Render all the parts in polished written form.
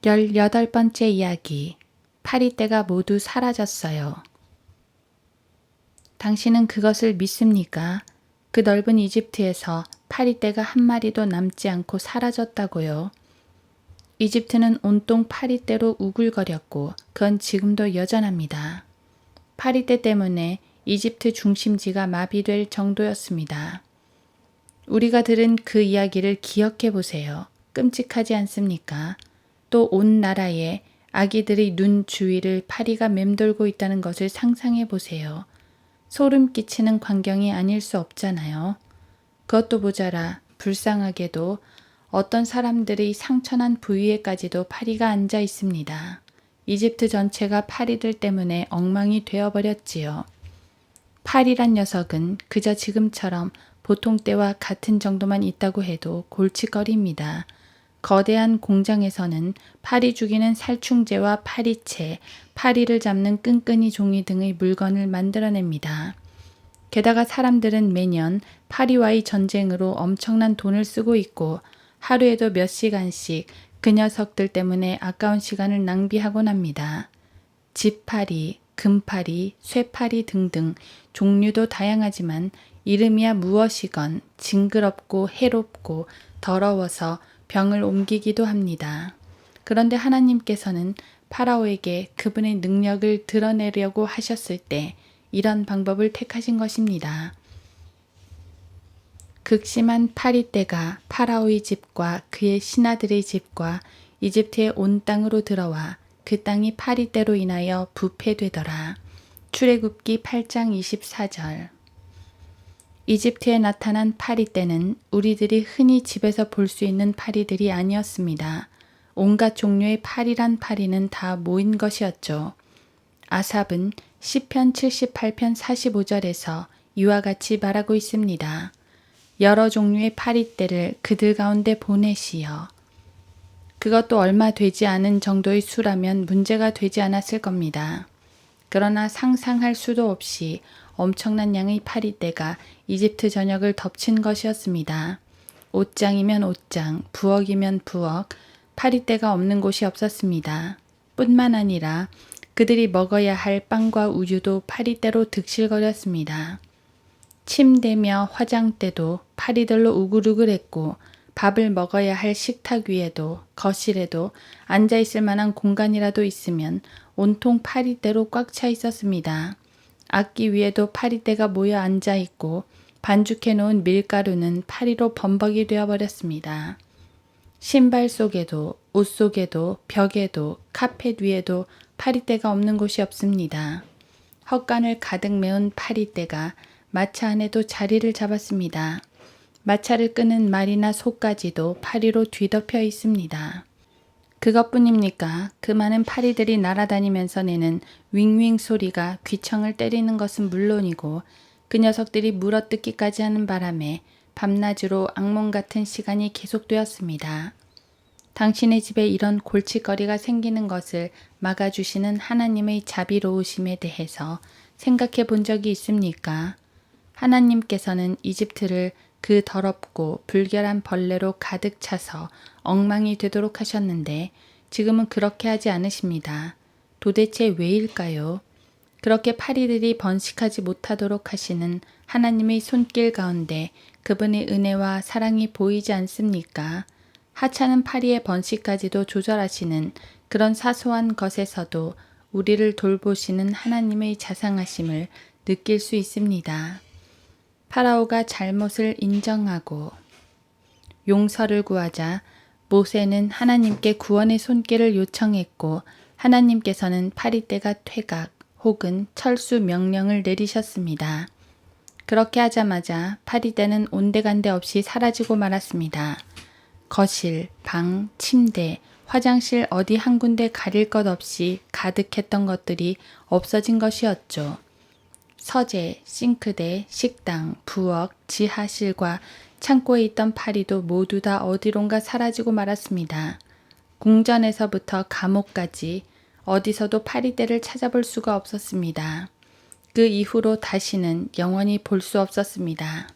18번째 이야기. 파리떼가 모두 사라졌어요. 당신은 그것을 믿습니까? 그 넓은 이집트에서 파리떼가 한 마리도 남지 않고 사라졌다고요. 이집트는 온통 파리떼로 우글거렸고 그건 지금도 여전합니다. 파리떼 때문에 이집트 중심지가 마비될 정도였습니다. 우리가 들은 그 이야기를 기억해 보세요. 끔찍하지 않습니까? 또 온 나라에 아기들이 눈 주위를 파리가 맴돌고 있다는 것을 상상해 보세요. 소름 끼치는 광경이 아닐 수 없잖아요. 그것도 모자라 불쌍하게도 어떤 사람들의 상처난 부위에까지도 파리가 앉아 있습니다. 이집트 전체가 파리들 때문에 엉망이 되어버렸지요. 파리란 녀석은 그저 지금처럼 보통 때와 같은 정도만 있다고 해도 골칫거리입니다. 거대한 공장에서는 파리 죽이는 살충제와 파리채, 파리를 잡는 끈끈이 종이 등의 물건을 만들어냅니다. 게다가 사람들은 매년 파리와의 전쟁으로 엄청난 돈을 쓰고 있고 하루에도 몇 시간씩 그 녀석들 때문에 아까운 시간을 낭비하곤 합니다. 집파리, 금파리, 쇠파리 등등 종류도 다양하지만 이름이야 무엇이건 징그럽고 해롭고 더러워서 병을 옮기기도 합니다. 그런데 하나님께서는 파라오에게 그분의 능력을 드러내려고 하셨을 때 이런 방법을 택하신 것입니다. 극심한 파리떼가 파라오의 집과 그의 신하들의 집과 이집트의 온 땅으로 들어와 그 땅이 파리떼로 인하여 부패되더라. 출애굽기 8장 24절. 이집트에 나타난 파리떼는 우리들이 흔히 집에서 볼 수 있는 파리들이 아니었습니다. 온갖 종류의 파리란 파리는 다 모인 것이었죠. 아삽은 시편 78편 45절에서 이와 같이 말하고 있습니다. 여러 종류의 파리떼를 그들 가운데 보내시어. 그것도 얼마 되지 않은 정도의 수라면 문제가 되지 않았을 겁니다. 그러나 상상할 수도 없이 엄청난 양의 파리떼가 이집트 전역을 덮친 것이었습니다. 옷장이면 옷장, 부엌이면 부엌, 파리떼가 없는 곳이 없었습니다. 뿐만 아니라 그들이 먹어야 할 빵과 우유도 파리떼로 득실거렸습니다. 침대며 화장대도 파리들로 우글우글했고 밥을 먹어야 할 식탁 위에도 거실에도 앉아있을 만한 공간이라도 있으면 온통 파리떼로 꽉 차 있었습니다. 악기 위에도 파리떼가 모여 앉아있고 반죽해 놓은 밀가루는 파리로 범벅이 되어버렸습니다. 신발 속에도 옷 속에도 벽에도 카펫 위에도 파리떼가 없는 곳이 없습니다. 헛간을 가득 메운 파리떼가 마차 안에도 자리를 잡았습니다. 마차를 끄는 말이나 소까지도 파리로 뒤덮여 있습니다. 그것뿐입니까? 그 많은 파리들이 날아다니면서 내는 윙윙 소리가 귀청을 때리는 것은 물론이고 그 녀석들이 물어뜯기까지 하는 바람에 밤낮으로 악몽 같은 시간이 계속되었습니다. 당신의 집에 이런 골칫거리가 생기는 것을 막아주시는 하나님의 자비로우심에 대해서 생각해 본 적이 있습니까? 하나님께서는 이집트를 그 더럽고 불결한 벌레로 가득 차서 엉망이 되도록 하셨는데 지금은 그렇게 하지 않으십니다. 도대체 왜일까요? 그렇게 파리들이 번식하지 못하도록 하시는 하나님의 손길 가운데 그분의 은혜와 사랑이 보이지 않습니까? 하찮은 파리의 번식까지도 조절하시는 그런 사소한 것에서도 우리를 돌보시는 하나님의 자상하심을 느낄 수 있습니다. 파라오가 잘못을 인정하고 용서를 구하자 모세는 하나님께 구원의 손길을 요청했고 하나님께서는 파리떼가 퇴각 혹은 철수 명령을 내리셨습니다. 그렇게 하자마자 파리떼는 온데간데 없이 사라지고 말았습니다. 거실, 방, 침대, 화장실 어디 한 군데 가릴 것 없이 가득했던 것들이 없어진 것이었죠. 서재, 싱크대, 식당, 부엌, 지하실과 창고에 있던 파리도 모두 다 어디론가 사라지고 말았습니다. 궁전에서부터 감옥까지 어디서도 파리떼를 찾아볼 수가 없었습니다. 그 이후로 다시는 영원히 볼 수 없었습니다.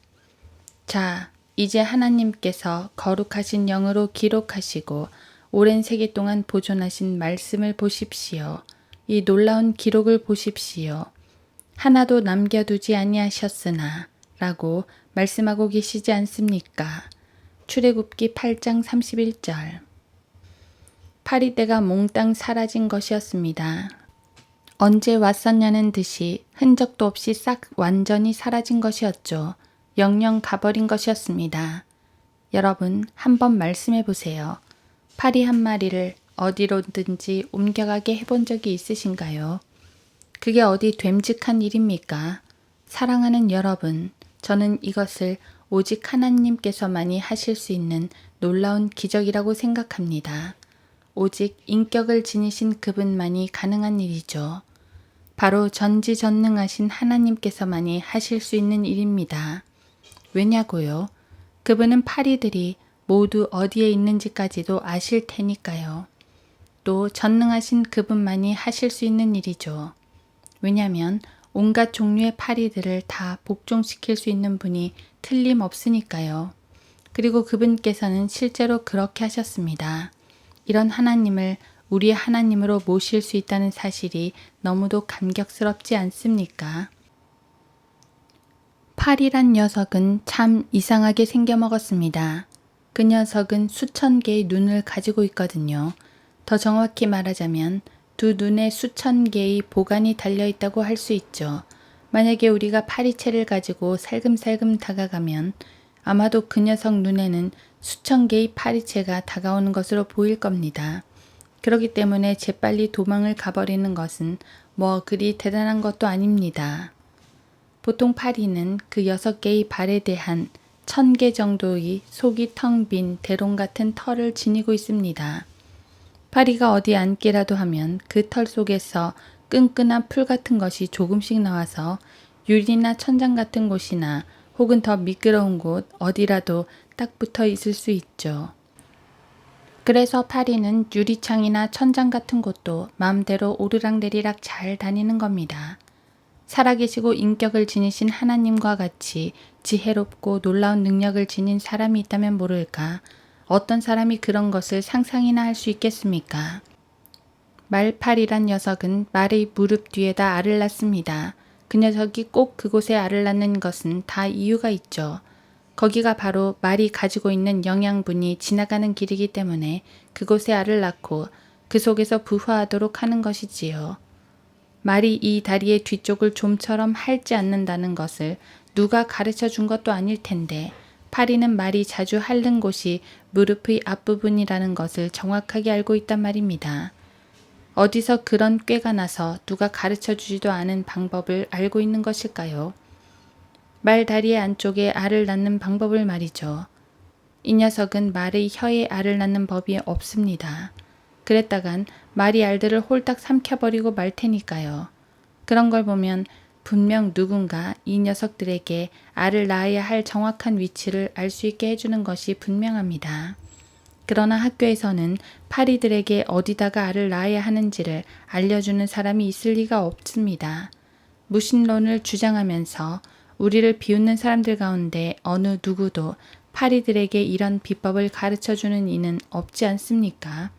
자, 이제 하나님께서 거룩하신 영으로 기록하시고 오랜 세기 동안 보존하신 말씀을 보십시오. 이 놀라운 기록을 보십시오. 하나도 남겨두지 아니하셨으나 라고 말씀하고 계시지 않습니까? 출애굽기 8장 31절. 파리떼가 몽땅 사라진 것이었습니다. 언제 왔었냐는 듯이 흔적도 없이 싹 완전히 사라진 것이었죠. 영영 가버린 것이었습니다. 여러분, 한번 말씀해 보세요. 파리 한 마리를 어디로든지 옮겨가게 해본 적이 있으신가요? 그게 어디 됨직한 일입니까? 사랑하는 여러분, 저는 이것을 오직 하나님께서만이 하실 수 있는 놀라운 기적이라고 생각합니다. 오직 인격을 지니신 그분만이 가능한 일이죠. 바로 전지전능하신 하나님께서만이 하실 수 있는 일입니다. 왜냐고요? 그분은 파리들이 모두 어디에 있는지까지도 아실 테니까요. 또 전능하신 그분만이 하실 수 있는 일이죠. 왜냐하면 온갖 종류의 파리들을 다 복종시킬 수 있는 분이 틀림없으니까요. 그리고 그분께서는 실제로 그렇게 하셨습니다. 이런 하나님을 우리의 하나님으로 모실 수 있다는 사실이 너무도 감격스럽지 않습니까? 파리란 녀석은 참 이상하게 생겨먹었습니다. 그 녀석은 수천 개의 눈을 가지고 있거든요. 더 정확히 말하자면 두 눈에 수천 개의 보관이 달려있다고 할 수 있죠. 만약에 우리가 파리채를 가지고 살금살금 다가가면 아마도 그 녀석 눈에는 수천 개의 파리채가 다가오는 것으로 보일 겁니다. 그렇기 때문에 재빨리 도망을 가버리는 것은 뭐 그리 대단한 것도 아닙니다. 보통 파리는 그 6개의 발에 대한 1000개 정도의 속이 텅 빈 대롱 같은 털을 지니고 있습니다. 파리가 어디 앉기라도 하면 그 털 속에서 끈끈한 풀 같은 것이 조금씩 나와서 유리나 천장 같은 곳이나 혹은 더 미끄러운 곳 어디라도 딱 붙어 있을 수 있죠. 그래서 파리는 유리창이나 천장 같은 곳도 마음대로 오르락내리락 잘 다니는 겁니다. 살아계시고 인격을 지니신 하나님과 같이 지혜롭고 놀라운 능력을 지닌 사람이 있다면 모를까? 어떤 사람이 그런 것을 상상이나 할 수 있겠습니까? 말파리란 녀석은 말의 무릎 뒤에다 알을 낳습니다. 그 녀석이 꼭 그곳에 알을 낳는 것은 다 이유가 있죠. 거기가 바로 말이 가지고 있는 영양분이 지나가는 길이기 때문에 그곳에 알을 낳고 그 속에서 부화하도록 하는 것이지요. 말이 이 다리의 뒤쪽을 좀처럼 핥지 않는다는 것을 누가 가르쳐 준 것도 아닐 텐데 파리는 말이 자주 핥는 곳이 무릎의 앞부분이라는 것을 정확하게 알고 있단 말입니다. 어디서 그런 꾀가 나서 누가 가르쳐 주지도 않은 방법을 알고 있는 것일까요? 말 다리의 안쪽에 알을 낳는 방법을 말이죠. 이 녀석은 말의 혀에 알을 낳는 법이 없습니다. 그랬다간 말이 알들을 홀딱 삼켜버리고 말 테니까요. 그런 걸 보면 분명 누군가 이 녀석들에게 알을 낳아야 할 정확한 위치를 알 수 있게 해주는 것이 분명합니다. 그러나 학교에서는 파리들에게 어디다가 알을 낳아야 하는지를 알려주는 사람이 있을 리가 없습니다. 무신론을 주장하면서 우리를 비웃는 사람들 가운데 어느 누구도 파리들에게 이런 비법을 가르쳐주는 이는 없지 않습니까?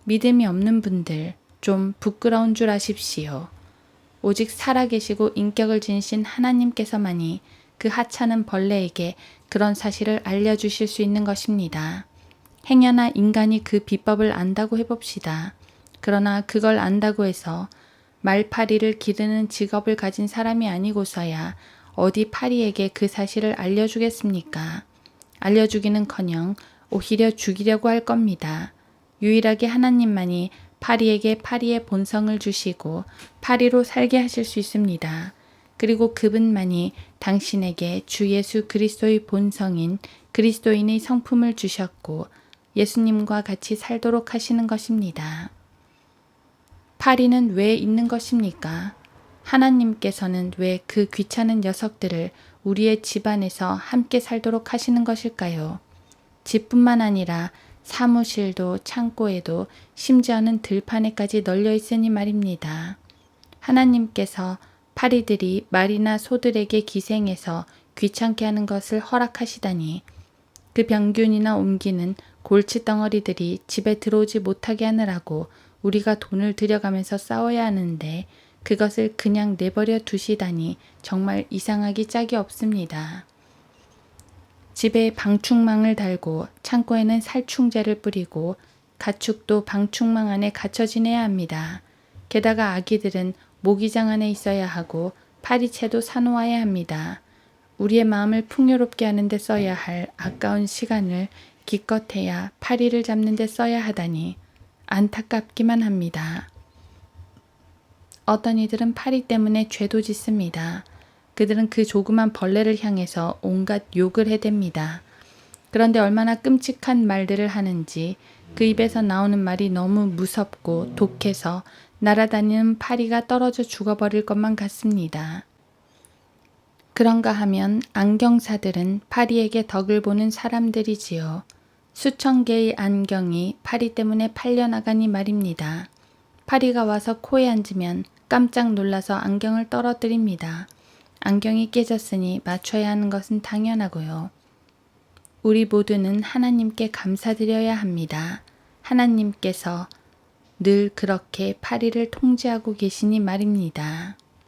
믿음이 없는 분들 좀 부끄러운 줄 아십시오. 오직 살아계시고 인격을 지니신 하나님께서만이 그 하찮은 벌레에게 그런 사실을 알려주실 수 있는 것입니다. 행여나 인간이 그 비법을 안다고 해봅시다. 그러나 그걸 안다고 해서 말파리를 기르는 직업을 가진 사람이 아니고서야 어디 파리에게 그 사실을 알려주겠습니까? 알려주기는커녕 오히려 죽이려고 할 겁니다. 유일하게 하나님만이 파리에게 파리의 본성을 주시고 파리로 살게 하실 수 있습니다. 그리고 그분만이 당신에게 주 예수 그리스도의 본성인 그리스도인의 성품을 주셨고 예수님과 같이 살도록 하시는 것입니다. 파리는 왜 있는 것입니까? 하나님께서는 왜 그 귀찮은 녀석들을 우리의 집안에서 함께 살도록 하시는 것일까요? 집뿐만 아니라 사무실도 창고에도 심지어는 들판에까지 널려 있으니 말입니다. 하나님께서 파리들이 말이나 소들에게 기생해서 귀찮게 하는 것을 허락하시다니 그 병균이나 옮기는 골칫덩어리들이 집에 들어오지 못하게 하느라고 우리가 돈을 들여가면서 싸워야 하는데 그것을 그냥 내버려 두시다니 정말 이상하기 짝이 없습니다. 집에 방충망을 달고 창고에는 살충제를 뿌리고 가축도 방충망 안에 갇혀 지내야 합니다. 게다가 아기들은 모기장 안에 있어야 하고 파리채도 사놓아야 합니다. 우리의 마음을 풍요롭게 하는 데 써야 할 아까운 시간을 기껏해야 파리를 잡는 데 써야 하다니 안타깝기만 합니다. 어떤 이들은 파리 때문에 죄도 짓습니다. 그들은 그 조그만 벌레를 향해서 온갖 욕을 해댑니다. 그런데 얼마나 끔찍한 말들을 하는지 그 입에서 나오는 말이 너무 무섭고 독해서 날아다니는 파리가 떨어져 죽어버릴 것만 같습니다. 그런가 하면 안경사들은 파리에게 덕을 보는 사람들이지요. 수천 개의 안경이 파리 때문에 팔려나가니 말입니다. 파리가 와서 코에 앉으면 깜짝 놀라서 안경을 떨어뜨립니다. 안경이 깨졌으니 맞춰야 하는 것은 당연하고요. 우리 모두는 하나님께 감사드려야 합니다. 하나님께서 늘 그렇게 파리를 통제하고 계시니 말입니다.